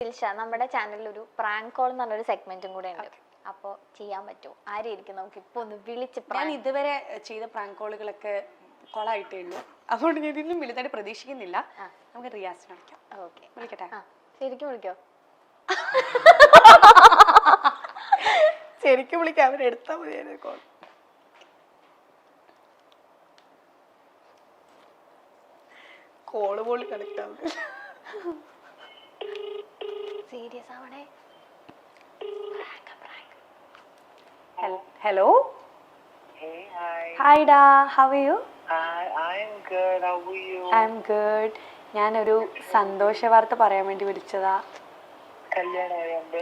ദിൽഷ, നമ്മുടെ ചാനലിൽ ഒരു പ്രാങ്ക് കോൾ എന്ന് പറഞ്ഞൊരു സെഗ്മെന്റും കൂടെ ഉണ്ട്. അപ്പോൾ ചെയ്യാൻ പറ്റുമോ? ആരെയായിരിക്കും നമുക്ക് ഇപ്പൊ ഒന്ന് വിളിച്ച്? ഞാൻ ഇതുവരെ ചെയ്ത പ്രാങ്ക് കോളുകളൊക്കെ കോളായിട്ടേ ഉള്ളൂ, അതുകൊണ്ട് ഞാൻ ഇതിനും വലുതായിട്ട് പ്രതീക്ഷിക്കുന്നില്ല. നമുക്ക് റിയാസിനെ വിളിക്കാം. ഓക്കെ, വിളിക്കട്ടെ? ശരിക്കും വിളിക്കോ? ശരിക്കും വിളിക്കാം, അവരെടുത്താൽ മതിയായിരുന്നു കോൾ. കോള് പോലും കണക്ട് ആവുന്നില്ല. സീരിയസ് ആവണേ. Hello. Hey, hi. Hi da, how are you? Hi, I'm good. How are you? I'm good. ഞാനൊരു സന്തോഷ വാർത്ത പറയാൻ വേണ്ടി വിളിച്ചതാ. കല്യാണമായോണ്ട്.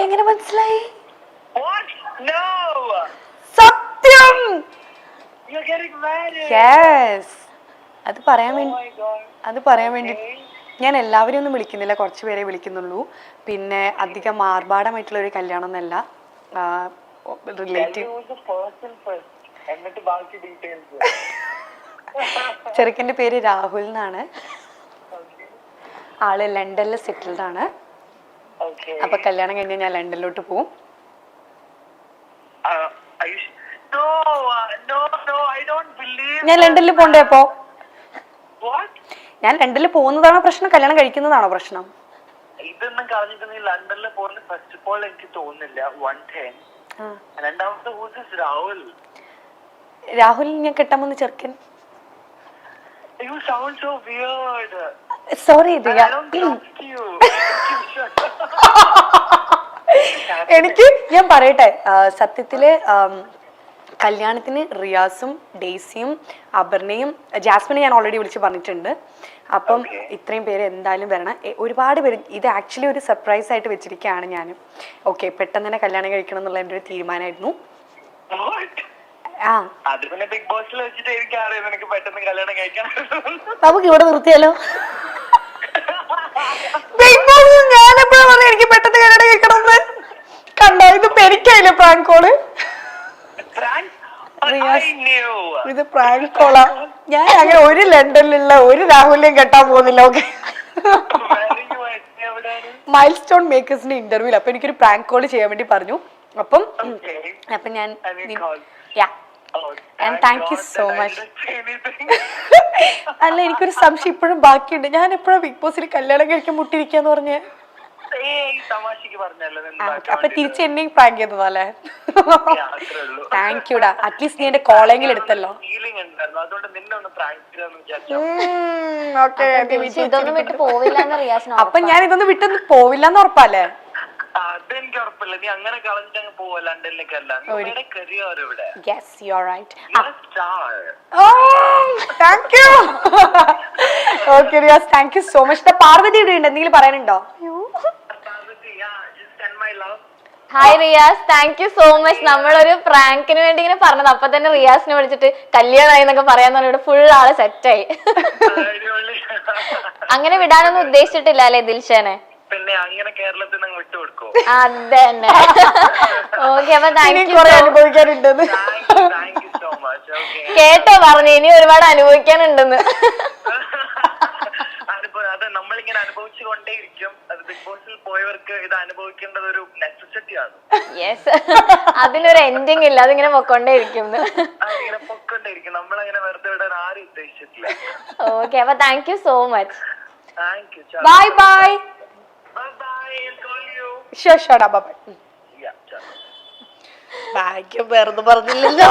എങ്ങനെ മനസ്സിലായി? What? No! സത്യം. You're getting married. Yes. അത് പറയാൻ Oh വേണ്ടി my God. വേണ്ടി ഞാൻ എല്ലാവരും ഒന്നും വിളിക്കുന്നില്ല, കുറച്ച് പേരെ വിളിക്കുന്നുള്ളൂ. പിന്നെ അധികം ആർഭാടമായിട്ടുള്ള ഒരു കല്യാണം എന്നല്ല, relative. Tell me who's the person first. എന്നിട്ട് ബാക്കി ഡീറ്റെയിൽസ്. ചെറുക്കൻ്റെ പേര് രാഹുൽ എന്നാണ്. ആള് ലണ്ടനിൽ സെറ്റിൽഡ് ആണ്. അപ്പൊ കല്യാണം കഴിഞ്ഞ് ഞാൻ ലണ്ടനിലോട്ട് പോവും. ഞാൻ ലണ്ടനിൽ പോണ്ടേ? അപ്പോ ഞാൻ ലണ്ടനിൽ പോകുന്നതാണോ പ്രശ്നം, കല്യാണം കഴിക്കുന്നതാണോ പ്രശ്നം? ഇതൊന്നും കളഞ്ഞിട്ടുണ്ടെങ്കിൽ ലണ്ടനിൽ പോകുന്നത് ഫസ്റ്റ് ഓഫ് ഓൾ എനിക്ക് തോന്നുന്നില്ല. രണ്ടാമത്തെ രാഹുൽ ഞാൻ കെട്ടാമെന്ന് ചെറുക്കൻ. You sound so weird. Sorry I don't trust you. എനിക്ക് ഞാൻ പറയട്ടെ, സത്യത്തില് കല്യാണത്തിന് റിയാസും ഡെയ്സിയും അപർണയും ജാസ്മിനെ ഞാൻ ഓൾറെഡി വിളിച്ച് പറഞ്ഞിട്ടുണ്ട്. അപ്പം ഇത്രയും പേര് എന്തായാലും വരണം. ഒരുപാട് പേര് ഇത് ആക്ച്വലി ഒരു സർപ്രൈസ് ആയിട്ട് വെച്ചിരിക്കുകയാണ് ഞാൻ. ഓക്കെ, പെട്ടെന്ന് തന്നെ കല്യാണം കഴിക്കണം എന്നുള്ള എൻ്റെ ഒരു തീരുമാനമായിരുന്നു. നമുക്ക് ഇവിടെ നിർത്തിയാലോ? ബിഗ് ബോസ് ഞാൻ എപ്പോഴാ പറഞ്ഞു എനിക്ക് പെട്ടെന്ന് കല്യാണം കഴിക്കണമെന്ന്? കണ്ടോ, ഇതിപ്പോ എനിക്കായില്ലേ പ്രാങ്ക് കോള്? ഇത് പ്രാങ്ക് കോളാ. ഞാൻ അങ്ങനെ ഒരു ലണ്ടനിലുള്ള ഒരു രാഹുലിനെയും കെട്ടാൻ പോകുന്നില്ല. ഓക്കെ, മൈൽ സ്റ്റോൺ മേക്കേഴ്സിന്റെ ഇന്റർവ്യൂല് അപ്പൊ എനിക്കൊരു പ്രാങ്ക് കോള് ചെയ്യാൻ വേണ്ടി പറഞ്ഞു. അപ്പം ഞാൻ താങ്ക് യു സോ മച്ച്. അല്ല, എനിക്കൊരു സംശയം ഇപ്പോഴും ബാക്കിയുണ്ട്. ഞാൻ എപ്പോഴാ ബിഗ് ബോസിൽ കല്യാണം കഴിക്കാൻ മുട്ടിരിക്കാന്ന് പറഞ്ഞേ? അപ്പൊ തിരിച്ച് എന്നെയും പ്രാങ്ക് ചെയ്തതല്ലേ? താങ്ക് യുടാ, അറ്റ്ലീസ്റ്റ് നീ എന്റെ കോളെങ്കിലും എടുത്തല്ലോ. അപ്പൊ ഞാൻ ഇതൊന്നും വിട്ടൊന്നും പോവില്ലെന്ന് ഉറപ്പല്ലേ? അതെനിക്ക് ഉറപ്പില്ല. നീ അങ്ങനെ കളഞ്ഞിട്ട് പോവാ ലണ്ടനിലേക്കല്ല. Yes, you're right. Thank you. Okay, Riyaz, thank you so much. Parvathi ഇവിടെ ഉണ്ട്, എന്തെങ്കിലും പറയാനുണ്ടോ? Hi Riyas, thank you so much. നമ്മളൊരു പ്രാങ്കിന് വേണ്ടി ഇങ്ങനെ പറഞ്ഞത്, അപ്പൊ തന്നെ റിയാസിനെ വിളിച്ചിട്ട് കല്യാണമായി എന്നൊക്കെ പറയാന്ന് പറഞ്ഞിട്ട് ഫുൾ ആള് സെറ്റായി. അങ്ങനെ വിടാനൊന്നും ഉദ്ദേശിച്ചിട്ടില്ല അല്ലേ ദിൽഷനെ? പിന്നെ അങ്ങനെ കേരളത്തിൽ നിന്ന് വിട്ടുകൊടുക്കോ? അതന്നെ. ഓക്കെ, അപ്പൊ അനുഭവിക്കാനുണ്ടെന്ന് കേട്ടോ പറഞ്ഞു. ഇനി ഒരുപാട് അനുഭവിക്കാനുണ്ടെന്ന്. അത് നമ്മളിങ്ങനെ അനുഭവിച്ചുകൊണ്ടേയിരിക്കും. അത് ബിഗ് ബോസിൽ പോയവർക്ക് ഇത് അനുഭവിക്കേണ്ടത് ഒരു നെസസിറ്റി ആണ്. യെസ്, അതിനൊരു എൻഡിങ് ഇല്ല, അതിങ്ങനെ പൊക്കൊണ്ടേയിരിക്കും. അതിങ്ങനെ പൊക്കൊണ്ടേയിരിക്കും. നമ്മളങ്ങനെ വെറുതെ വിടാൻ ആരും ഉദ്ദേശിച്ചിട്ടില്ല. ഓക്കെ, അപ്പൊ thank you so much. Thank you. Bye bye. ഭാഗ്യം വേറൊന്നും പറഞ്ഞില്ലല്ലോ.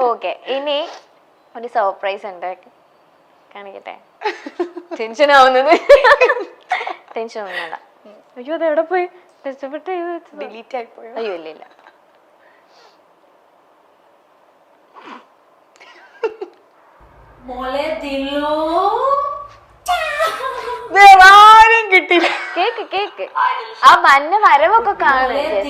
ഓക്കെ, ഇനി ഒരു സർപ്രൈസ് ഉണ്ട്, കാണിക്കട്ടെ? ടെൻഷൻ ആവുന്നത്? ടെൻഷൻ ഒന്നും വേണ്ട. അയ്യോ, അത് എവിടെ പോയി? ഡിലീറ്റ് ആയി പോയോ? അയ്യോ, ഇല്ല. വേറാരും കിട്ടില്ല. കേക്ക് ആ മഞ്ഞ വരവൊക്കെ കാണുന്നത്.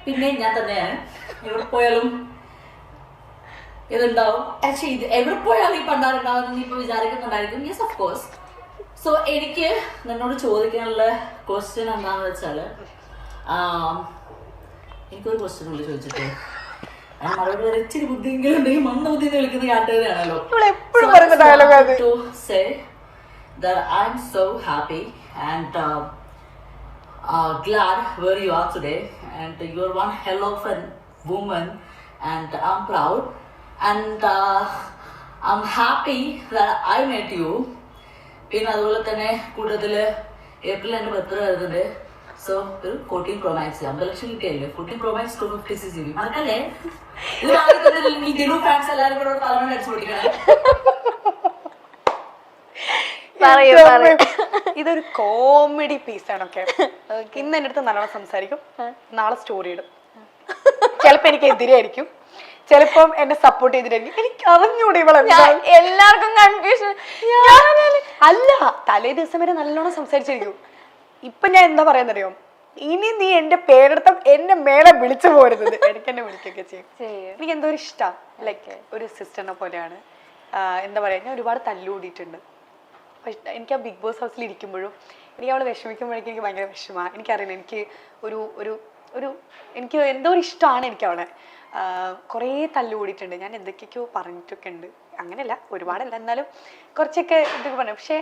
പിന്നെ ഞാൻ തന്നെയാണ്. എവിടെ പോയാലും ഇതുണ്ടാവും. ആക്ച്വലി ഇത് എവിടെ പോയാലും ഈ പണ്ടാറുണ്ടാവും നീ ഇപ്പൊ വിചാരിക്കുന്നുണ്ടായിരിക്കും. Yes, of course. സോ എനിക്ക് നിന്നോട് ചോദിക്കാനുള്ള ക്വസ്റ്റ്യൻ എന്താണെന്ന് വെച്ചാല്, എനിക്കൊരു ക്വസ്റ്റ്യൻ കൂടി ചോദിച്ചിട്ട് മറുപടി വരെ ഇച്ചിരി ബുദ്ധിയെങ്കിലും ഉണ്ടെങ്കിൽ മന്ദബുദ്ധി എന്ന് വിളിക്കുന്ന കാറ്റഗറിയാണല്ലോ. എപ്പോഴും പറയുന്ന ഡയലോഗ് അത്. To say that I'm so happy and glad where you are today, and you're one hell of a woman, and I'm proud, and I'm happy that I met you. പിന്നെ അതുപോലെ തന്നെ കൂടുതൽ ഏപ്രിൽ എൻ്റെ birthday വരുന്നുണ്ട്. So ഒരു 14 Pro Max 50 ലക്ഷം കിട്ടിയല്ലേ. 14 Pro Max 256 GB മറക്കല്ലേ. ഇത് വാങ്ങി തന്നില്ലെങ്കിൽ ജനു ഫാൻസ് എല്ലാവരും കൂടെ തലമുറ അടിച്ചു പൊട്ടിക്കണേ. ഇതൊരു കോമഡി പീസാണ്. ഒക്കെ ഇന്ന് എൻ്റെ അടുത്ത് നല്ലോണം സംസാരിക്കും, നാളെ സ്റ്റോറി ഇടും. ചിലപ്പോ എനിക്ക് എതിരായിരിക്കും, ചിലപ്പം എന്നെ സപ്പോർട്ട് ചെയ്തിട്ടായിരിക്കും. എനിക്ക് അറിഞ്ഞൂടെ എല്ലാവർക്കും കൺഫ്യൂഷൻ. അല്ല, തലേ ദിവസം വരെ നല്ലോണം സംസാരിച്ചിരിക്കും. ഇപ്പൊ ഞാൻ എന്താ പറയാന്നറിയോ, ഇനി നീ എന്റെ പേരെടുത്ത എന്നെ മേലെ വിളിച്ചു പോരുന്നത്. എനിക്ക് എന്നെ വിളിക്കുകയൊക്കെ ചെയ്യും. എനിക്ക് എന്തോ ഒരു ഇഷ്ടം, ലൈക്ക് ഒരു സിസ്റ്ററിനെ പോലെയാണ്. എന്താ പറയാ, ഞാൻ ഒരുപാട് തല്ലുകൂടിയിട്ടുണ്ട്. എനിക്ക് ആ ബിഗ് ബോസ് ഹൗസിൽ ഇരിക്കുമ്പോഴും എനിക്ക് അവളെ വിഷമിക്കുമ്പോഴേക്കും എനിക്ക് ഭയങ്കര വിഷമമാണ്. എനിക്കറിയില്ല, എനിക്ക് ഒരു ഒരു ഒരു എനിക്ക് എന്തോ ഒരു ഇഷ്ടമാണ് എനിക്ക് അവളെ. കുറേ തല്ലുകൂടിയിട്ടുണ്ട്, ഞാൻ എന്തൊക്കെയൊക്കെയോ പറഞ്ഞിട്ടൊക്കെ ഉണ്ട്. അങ്ങനെയല്ല, ഒരുപാടല്ല, എന്നാലും കുറച്ചൊക്കെ ഇതൊക്കെ പറഞ്ഞു. പക്ഷേ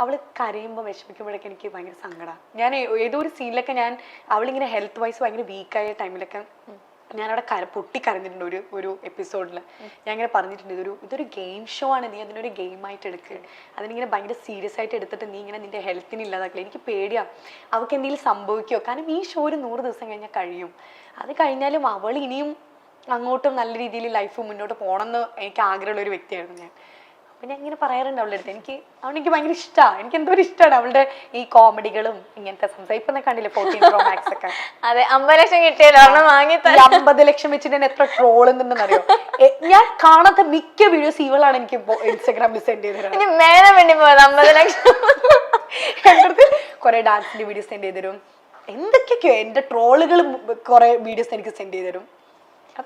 അവൾ കരയുമ്പോൾ വിഷമിക്കുമ്പോഴൊക്കെ എനിക്ക് ഭയങ്കര സങ്കടമാണ്. ഞാൻ ഏതോ ഒരു സീനിലൊക്കെ അവളിങ്ങനെ ഹെൽത്ത് വൈസ് ഭയങ്കര വീക്കായ ടൈമിലൊക്കെ ഞാനവിടെ പൊട്ടിക്കരഞ്ഞിട്ടുണ്ട്. ഒരു എപ്പിസോഡിൽ ഞാൻ ഇങ്ങനെ പറഞ്ഞിട്ടുണ്ട്, ഇതൊരു ഗെയിം ഷോ ആണ്, നീ അതിനൊരു ഗെയിമായിട്ട് എടുക്കുക, അതിനിങ്ങനെ ഭയങ്കര സീരിയസ് ആയിട്ട് എടുത്തിട്ട് നീ ഇങ്ങനെ നിന്റെ ഹെൽത്തിന് ഇല്ലാതാക്കില്ല. എനിക്ക് പേടിയാണ് അവൾക്ക് എന്തെങ്കിലും സംഭവിക്കുമോ, കാരണം ഈ ഷോ ഒരു 100 ദിവസം കഴിഞ്ഞാൽ കഴിയും. അത് കഴിഞ്ഞാലും അവൾ ഇനിയും അങ്ങോട്ടും നല്ല രീതിയിൽ ലൈഫ് മുന്നോട്ട് പോകണമെന്ന് എനിക്ക് ആഗ്രഹമുള്ള ഒരു വ്യക്തിയായിരുന്നു ഞാൻ. അപ്പം ഞാൻ ഇങ്ങനെ പറയാറുണ്ട് അവളുടെ അടുത്ത്, എനിക്ക് ഭയങ്കര ഇഷ്ടമാണ്. എനിക്ക് എന്തോ ഒരു ഇഷ്ടമാണ് അവളുടെ ഈ കോമഡികളും ഇങ്ങനത്തെ സംസാരം. ഇപ്പൊ കണ്ടില്ലേ 14 Pro Max ഒക്കെ. അതെ, 50 ലക്ഷം കിട്ടിയല്ലോ, വാങ്ങി 50 ലക്ഷം വെച്ചിട്ട് ഞാൻ എത്ര ട്രോളുന്നുണ്ടെന്നറിയോ. ഞാൻ കാണാത്ത മിക്ക വീഡിയോസ് ഇവളാണ് എനിക്ക് ഇൻസ്റ്റാഗ്രാമിൽ സെൻഡ് ചെയ്ത് തരാം. ഇനി മേലെ വേണ്ടി പോയത് 50 ലക്ഷം. എൻ്റെ അടുത്ത് കുറെ ഡാൻസിന്റെ വീഡിയോസ് സെൻഡ് ചെയ്ത് തരും, എന്തൊക്കെയൊക്കെയോ എന്റെ ട്രോളുകൾ കുറെ വീഡിയോസ് എനിക്ക് സെൻഡ് ചെയ്ത് തരും.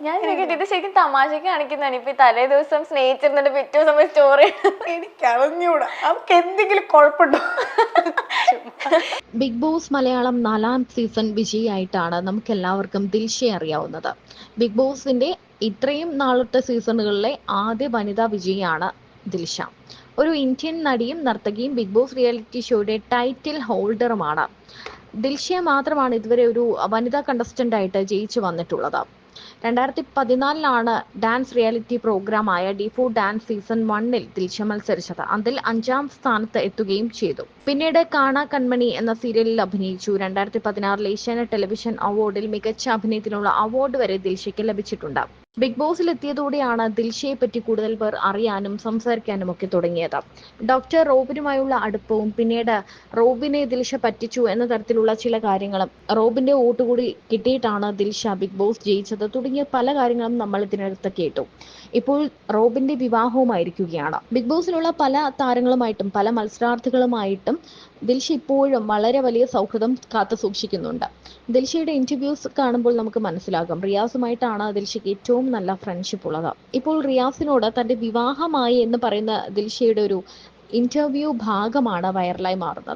ഞാൻ ഇത് ശരിക്കും തമാശക്ക് കാണിക്കുന്നതാണ്. ഇപ്പൊ തലേ ദിവസം സ്നേഹിച്ചിരുന്നിട്ട് പിറ്റേ ദിവസം സ്റ്റോറി എനിക്കറിഞ്ഞൂടാ അവർക്ക് എന്തെങ്കിലും കുഴപ്പമുണ്ടോ. ബിഗ് ബോസ് മലയാളം 4ാം സീസൺ വിജയിയായിട്ടാണ് നമുക്ക് എല്ലാവർക്കും ദിൽഷയെ അറിയാവുന്നത്. ബിഗ് ബോസിന്റെ ഇത്രയും നാളത്തെ സീസണുകളിലെ ആദ്യ വനിതാ വിജയിയാണ് ദിൽഷ. ഒരു ഇന്ത്യൻ നടിയും നർത്തകിയും ബിഗ് ബോസ് റിയാലിറ്റി ഷോയുടെ ടൈറ്റിൽ ഹോൾഡറുമാണ്. ദിൽഷയെ മാത്രമാണ് ഇതുവരെ ഒരു വനിതാ കണ്ടസ്റ്റന്റ് ആയിട്ട് ജയിച്ചു വന്നിട്ടുള്ളത്. 2014 ഡാൻസ് റിയാലിറ്റി പ്രോഗ്രാമായ D4 ഡാൻസ് സീസൺ 1 ദിൽഷ മത്സരിച്ചത്. അതിൽ 5ാം സ്ഥാനത്ത് എത്തുകയും ചെയ്തു. പിന്നീട് കാണാ കൺമണി എന്ന സീരിയലിൽ അഭിനയിച്ചു. 2016 ഏഷ്യാനെറ്റ് ടെലിവിഷൻ അവാർഡിൽ മികച്ച അഭിനയത്തിനുള്ള അവാർഡ് വരെ ദിൽഷയ്ക്ക് ലഭിച്ചിട്ടുണ്ട്. ബിഗ് ബോസിൽ എത്തിയതോടെയാണ് ദിൽഷയെ പറ്റി കൂടുതൽ പേർ അറിയാനും സംസാരിക്കാനും ഒക്കെ തുടങ്ങിയത്. ഡോക്ടർ റോബിനുമായുള്ള അടുപ്പവും പിന്നീട് റോബിനെ ദിൽഷ പറ്റിച്ചു എന്ന തരത്തിലുള്ള ചില കാര്യങ്ങളും, റോബിന്റെ വോട്ട് കൂടി കിട്ടിയിട്ടാണ് ദിൽഷ ബിഗ് ബോസ് ജയിച്ചത് തുടങ്ങിയ പല കാര്യങ്ങളും നമ്മൾ ഇതിനടുത്ത് കേട്ടു. ഇപ്പോൾ റോബിന്റെ വിവാഹവുമായിരിക്കുകയാണ്. ബിഗ് ബോസിലുള്ള പല താരങ്ങളുമായിട്ടും പല മത്സരാർത്ഥികളുമായിട്ടും ദിൽഷ ഇപ്പോഴും വളരെ വലിയ സൗഹൃദം കാത്തു സൂക്ഷിക്കുന്നുണ്ട്. ദിൽഷയുടെ ഇന്റർവ്യൂസ് കാണുമ്പോൾ നമുക്ക് മനസ്സിലാകും റിയാസുമായിട്ടാണ് ദിൽഷയ്ക്ക് ഏറ്റവും നല്ല ഫ്രണ്ട്ഷിപ്പ് ഉള്ളത്. ഇപ്പോൾ റിയാസിനോട് തന്റെ വിവാഹമായി എന്ന് പറയുന്ന ദിൽഷയുടെ ഒരു ഇന്റർവ്യൂ ഭാഗമാണ് വൈറലായി മാറുന്നത്.